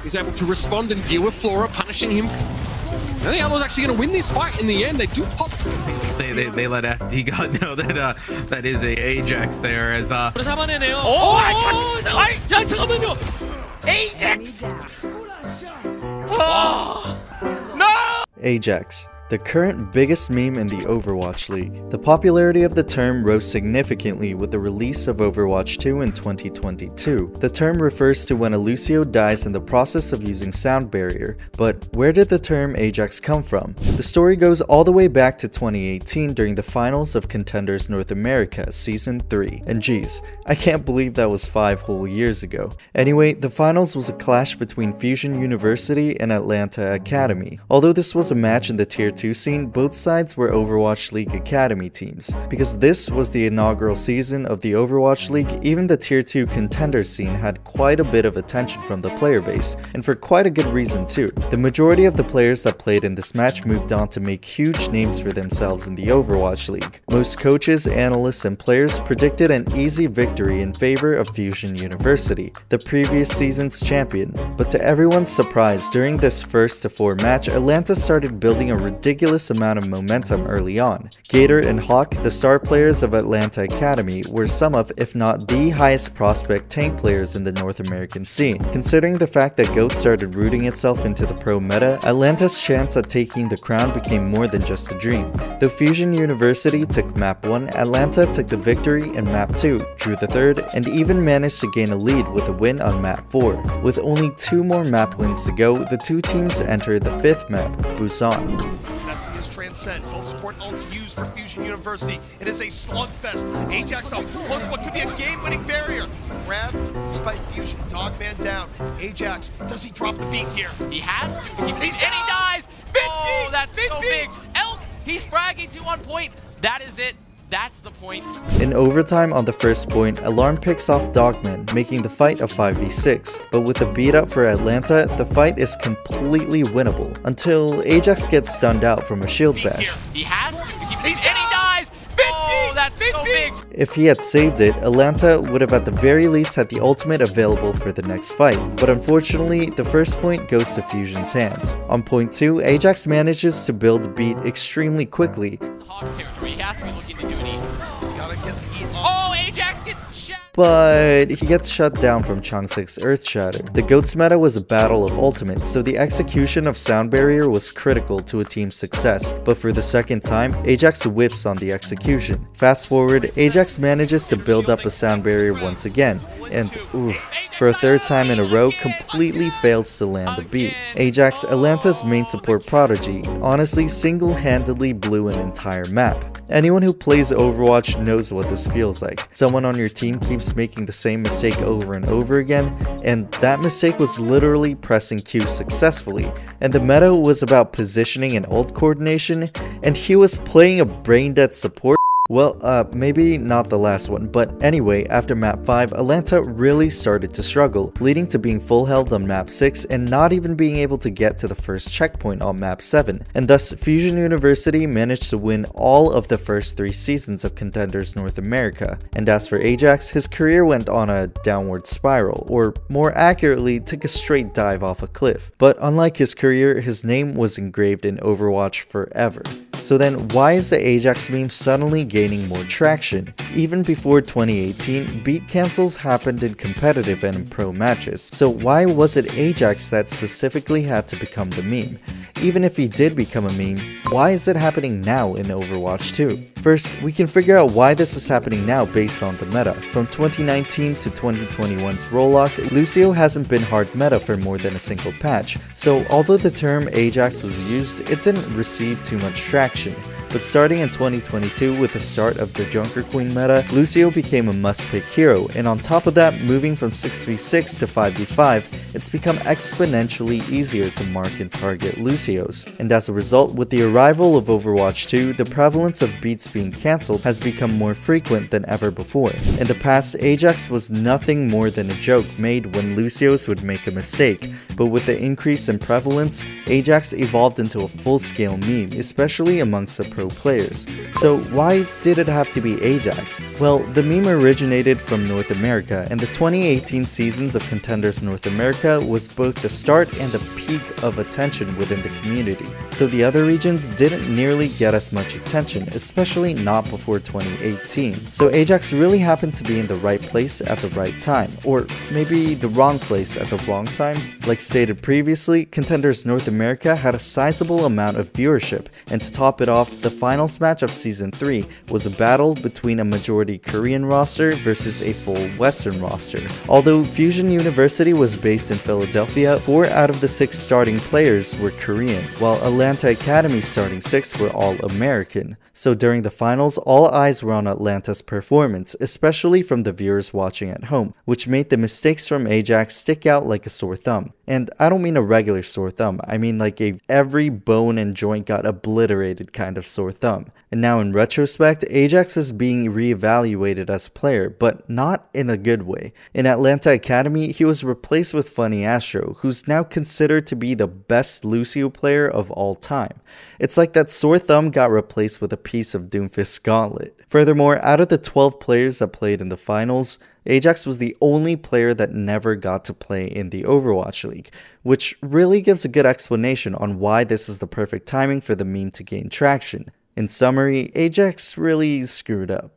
is able to respond and deal with Flora, punishing him. I think Outlaws actually going to win this fight in the end. They do pop. They let FD God know that that is a Ajax there as 잡아내네요. 잠깐만요. Ajax. Ajax, the current biggest meme in the Overwatch League. The popularity of the term rose significantly with the release of Overwatch 2 in 2022. The term refers to when a Lucio dies in the process of using sound barrier, but where did the term Ajax come from? The story goes all the way back to 2018 during the finals of Contenders North America Season 3, and geez, I can't believe that was 5 whole years ago. Anyway, the finals was a clash between Fusion University and Atlanta Academy. Although this was a match in the Tier 2 scene, both sides were Overwatch League Academy teams. Because this was the inaugural season of the Overwatch League, even the Tier 2 contender scene had quite a bit of attention from the player base, and for quite a good reason too. The majority of the players that played in this match moved on to make huge names for themselves in the Overwatch League. Most coaches, analysts, and players predicted an easy victory in favor of Fusion University, the previous season's champion. But to everyone's surprise, during this first to 4 match, Atlanta started building a ridiculous amount of momentum early on. Gator and Hawk, the star players of Atlanta Academy, were some of, if not the highest prospect tank players in the North American scene. Considering the fact that GOAT started rooting itself into the pro meta, Atlanta's chance at taking the crown became more than just a dream. Though Fusion University took map 1, Atlanta took the victory in map 2, drew the 3rd, and even managed to gain a lead with a win on map 4. With only 2 more map wins to go, the 2 teams entered the 5th map, Busan. Messing is Transcend. Full support ults used for Fusion University. It is a slugfest. Ajax up close. What could be a game-winning barrier? Grab by Fusion. Dogman down. Ajax, does he drop the beat here? He has to. And he down. dies. Mid-beat, That's so mid-beat. big. Elk, he's fragging to 1 point. That is it. That's the point. In overtime on the first point, Alarm picks off Dogman, making the fight a 5v6. But with a beat up for Atlanta, the fight is completely winnable, until Ajax gets stunned out from a shield bash. He has to. And He's he down. dies. That's so big. If he had saved it, Atlanta would have at the very least had the ultimate available for the next fight. But unfortunately, the first point goes to Fusion's hands. On point 2, Ajax manages to build the beat extremely quickly. It's Hawk's territory. He has to be looking to do an E. Gotta get the heat off. Oh, Ajax gets shot. But he gets shut down from Changsek's Earth Shatter. The GOAT's meta was a battle of ultimates, so the execution of Sound Barrier was critical to a team's success. But for the second time, Ajax whiffs on the execution. Fast forward, Ajax manages to build up a Sound Barrier once again, and for a 3rd time in a row, completely fails to land the beat. Ajax, Atlanta's main support prodigy, honestly single-handedly blew an entire map. Anyone who plays Overwatch knows what this feels like. Someone on your team keeps making the same mistake over and over again, and that mistake was literally pressing Q successfully. And the meta was about positioning and ult coordination, and he was playing a brain-dead support. Well, maybe not the last one, but anyway, after map 5, Atlanta really started to struggle, leading to being full held on map 6 and not even being able to get to the first checkpoint on map 7, and thus Fusion University managed to win all of the first 3 seasons of Contenders North America. And as for Ajax, his career went on a downward spiral, or more accurately, took a straight dive off a cliff. But unlike his career, his name was engraved in Overwatch forever. So then, why is the Ajax meme suddenly gaining more traction? Even before 2018, beat cancels happened in competitive and in pro matches, so why was it Ajax that specifically had to become the meme? Even if he did become a meme, why is it happening now in Overwatch 2? First, we can figure out why this is happening now based on the meta. From 2019 to 2021's Rollock, Lucio hasn't been hard meta for more than a single patch, so although the term Ajax was used, it didn't receive too much traction. But starting in 2022 with the start of the Junker Queen meta, Lucio became a must-pick hero, and on top of that, moving from 6v6 to 5v5, it's become exponentially easier to mark and target Lucios. And as a result, with the arrival of Overwatch 2, the prevalence of beats being cancelled has become more frequent than ever before. In the past, Ajax was nothing more than a joke made when Lucios would make a mistake, but with the increase in prevalence, Ajax evolved into a full-scale meme, especially amongst the pro players. So why did it have to be Ajax? Well, the meme originated from North America, and the 2018 seasons of Contenders North America America was both the start and the peak of attention within the community, so the other regions didn't nearly get as much attention, especially not before 2018. So Ajax really happened to be in the right place at the right time, or maybe the wrong place at the wrong time. Like stated previously, Contenders North America had a sizable amount of viewership, and to top it off, the finals match of Season 3 was a battle between a majority Korean roster versus a full Western roster. Although Fusion University was based in Philadelphia, 4 out of the 6 starting players were Korean, while Atlanta Academy's starting 6 were all American. So during the finals, all eyes were on Atlanta's performance, especially from the viewers watching at home, which made the mistakes from Ajax stick out like a sore thumb. And I don't mean a regular sore thumb, I mean like a every bone and joint got obliterated kind of sore thumb. And now in retrospect, Ajax is being reevaluated as a player, but not in a good way. In Atlanta Academy, he was replaced with Funny Astro, who's now considered to be the best Lucio player of all time. It's like that sore thumb got replaced with a piece of Doomfist's gauntlet. Furthermore, out of the 12 players that played in the finals, Ajax was the only player that never got to play in the Overwatch League, which really gives a good explanation on why this is the perfect timing for the meme to gain traction. In summary, Ajax really screwed up.